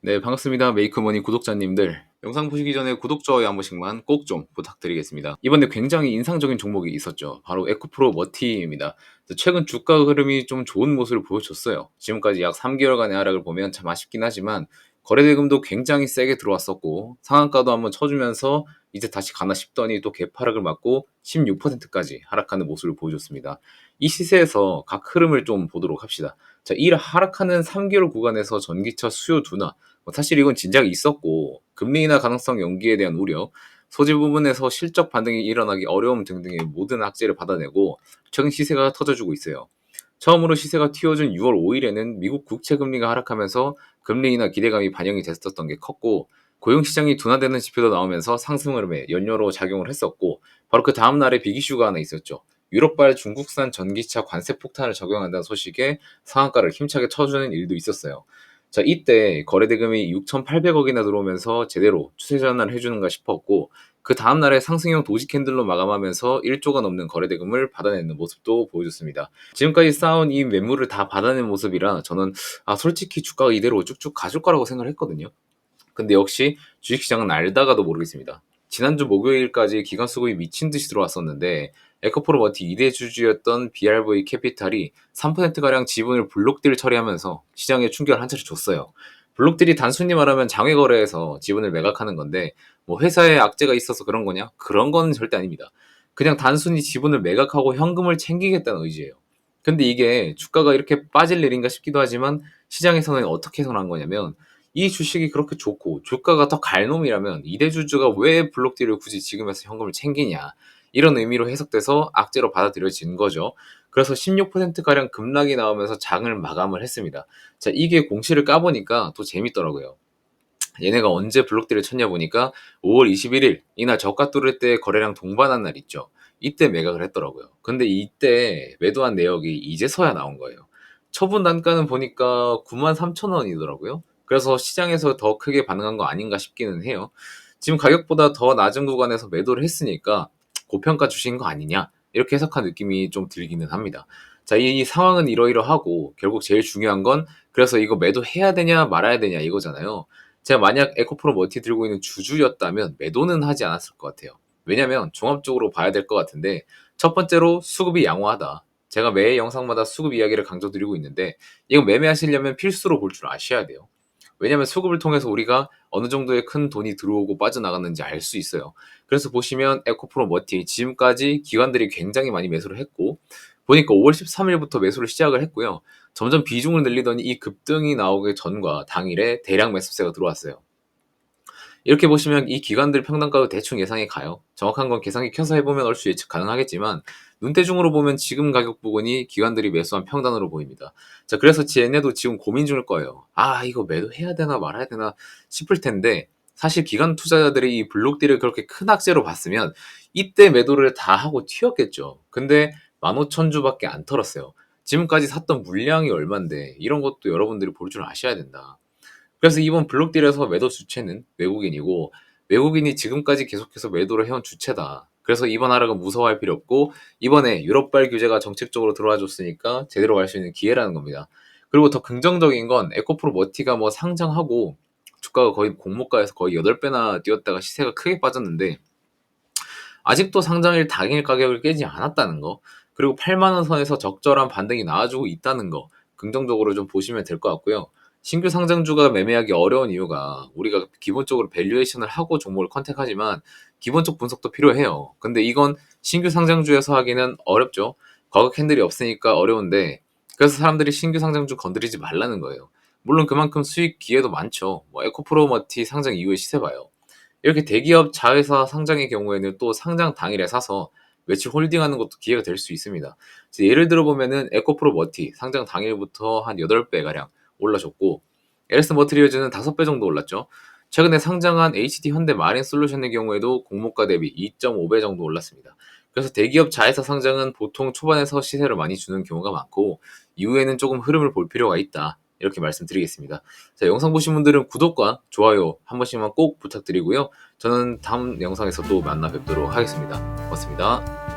네, 반갑습니다. 메이크머니 구독자님들. 영상 보시기 전에 구독, 좋아요 한 번씩만 꼭 좀 부탁드리겠습니다. 이번에 굉장히 인상적인 종목이 있었죠. 바로 에코프로 머티입니다. 최근 주가 흐름이 좀 좋은 모습을 보여줬어요. 지금까지 약 3개월간의 하락을 보면 참 아쉽긴 하지만 거래대금도 굉장히 세게 들어왔었고 상한가도 한번 쳐주면서 이제 다시 가나 싶더니 또 개파락을 맞고 16%까지 하락하는 모습을 보여줬습니다. 이 시세에서 각 흐름을 좀 보도록 합시다. 자, 이 하락하는 3개월 구간에서 전기차 수요 둔화, 사실 이건 진작에 있었고 금리 인하 가능성 연기에 대한 우려, 소재 부분에서 실적 반등이 일어나기 어려움 등등의 모든 악재를 받아내고 최근 시세가 터져주고 있어요. 처음으로 시세가 튀어준 6월 5일에는 미국 국채 금리가 하락하면서 금리 인하 기대감이 반영이 됐었던 게 컸고 고용시장이 둔화되는 지표도 나오면서 상승 흐름에 연료로 작용을 했었고 바로 그 다음 날에 빅 이슈가 하나 있었죠. 유럽발 중국산 전기차 관세 폭탄을 적용한다는 소식에 상한가를 힘차게 쳐주는 일도 있었어요. 자, 이때 거래대금이 6,800억이나 들어오면서 제대로 추세 전환을 해주는가 싶었고 그 다음날에 상승형 도지 캔들로 마감하면서 1조가 넘는 거래대금을 받아내는 모습도 보여줬습니다. 지금까지 쌓아온 이 매물을 다 받아낸 모습이라 저는 솔직히 주가가 이대로 쭉쭉 가줄 거라고 생각을 했거든요. 근데 역시 주식시장은 알다가도 모르겠습니다. 지난주 목요일까지 기관 수급이 미친 듯이 들어왔었는데 에코프로 머티 2대 주주였던 BRV 캐피탈이 3%가량 지분을 블록딜 처리하면서 시장에 충격을 한 차례 줬어요. 블록딜이 단순히 말하면 장외 거래에서 지분을 매각하는 건데 뭐 회사에 악재가 있어서 그런 거냐? 그런 건 절대 아닙니다. 그냥 단순히 지분을 매각하고 현금을 챙기겠다는 의지예요. 근데 이게 주가가 이렇게 빠질 일인가 싶기도 하지만 시장에서는 어떻게 해석한 거냐면 이 주식이 그렇게 좋고 주가가 더 갈 놈이라면 이 대주주가 왜 블록딜을 굳이 지금에서 현금을 챙기냐 이런 의미로 해석돼서 악재로 받아들여진 거죠. 그래서 16%가량 급락이 나오면서 장을 마감을 했습니다. 자, 이게 공시를 까보니까 또 재밌더라고요. 얘네가 언제 블록딜을 쳤냐 보니까 5월 21일 이날 저가 뚫을 때 거래량 동반한 날 있죠. 이때 매각을 했더라고요. 근데 이때 매도한 내역이 이제서야 나온 거예요. 처분 단가는 보니까 93,000원이더라고요. 그래서 시장에서 더 크게 반응한 거 아닌가 싶기는 해요. 지금 가격보다 더 낮은 구간에서 매도를 했으니까 고평가 주신 거 아니냐 이렇게 해석한 느낌이 좀 들기는 합니다. 자, 이 상황은 이러이러하고 결국 제일 중요한 건 그래서 이거 매도해야 되냐 말아야 되냐 이거잖아요. 제가 만약 에코프로 머티 들고 있는 주주였다면 매도는 하지 않았을 것 같아요. 왜냐면 종합적으로 봐야 될 것 같은데 첫 번째로 수급이 양호하다. 제가 매 영상마다 수급 이야기를 강조드리고 있는데 이거 매매하시려면 필수로 볼 줄 아셔야 돼요. 왜냐면 수급을 통해서 우리가 어느 정도의 큰 돈이 들어오고 빠져나갔는지 알 수 있어요. 그래서 보시면 에코프로 머티 지금까지 기관들이 굉장히 많이 매수를 했고 보니까 5월 13일부터 매수를 시작을 했고요. 점점 비중을 늘리더니 이 급등이 나오기 전과 당일에 대량 매수세가 들어왔어요. 이렇게 보시면 이 기관들 평단가도 대충 예상이 가요. 정확한 건 계산기 켜서 해보면 얼추 예측 가능하겠지만 눈대중으로 보면 지금 가격 부분이 기관들이 매수한 평단으로 보입니다. 자, 그래서 얘네도 지금 고민 중일 거예요. 이거 매도해야 되나 말아야 되나 싶을 텐데 사실 기관 투자자들이 이 블록딜을 그렇게 큰 악재로 봤으면 이때 매도를 다 하고 튀었겠죠. 근데 15,000주밖에 안 털었어요. 지금까지 샀던 물량이 얼만데 이런 것도 여러분들이 볼 줄 아셔야 된다. 그래서 이번 블록딜에서 매도 주체는 외국인이고 외국인이 지금까지 계속해서 매도를 해온 주체다. 그래서 이번 하락은 무서워할 필요 없고 이번에 유럽발 규제가 정책적으로 들어와 줬으니까 제대로 갈 수 있는 기회라는 겁니다. 그리고 더 긍정적인 건 에코프로 머티가 뭐 상장하고 주가가 거의 공모가에서 거의 8배나 뛰었다가 시세가 크게 빠졌는데 아직도 상장일 당일 가격을 깨지 않았다는 거, 그리고 8만 원 선에서 적절한 반등이 나와주고 있다는 거 긍정적으로 좀 보시면 될 것 같고요. 신규 상장주가 매매하기 어려운 이유가 우리가 기본적으로 밸류에이션을 하고 종목을 컨택하지만 기본적 분석도 필요해요. 근데 이건 신규 상장주에서 하기는 어렵죠. 과거 캔들이 없으니까 어려운데 그래서 사람들이 신규 상장주 건드리지 말라는 거예요. 물론 그만큼 수익 기회도 많죠. 뭐 에코프로머티 상장 이후에 시세 봐요. 이렇게 대기업 자회사 상장의 경우에는 또 상장 당일에 사서 며칠 홀딩하는 것도 기회가 될 수 있습니다. 예를 들어 보면은 에코프로 머티 상장 당일부터 한 8배가량 올라줬고 LS 머티리얼즈는 5배 정도 올랐죠. 최근에 상장한 HD 현대 마린 솔루션의 경우에도 공모가 대비 2.5배 정도 올랐습니다. 그래서 대기업 자회사 상장은 보통 초반에서 시세를 많이 주는 경우가 많고 이후에는 조금 흐름을 볼 필요가 있다. 이렇게 말씀드리겠습니다. 자, 영상 보신 분들은 구독과 좋아요 한 번씩만 꼭 부탁드리고요. 저는 다음 영상에서 또 만나 뵙도록 하겠습니다. 고맙습니다.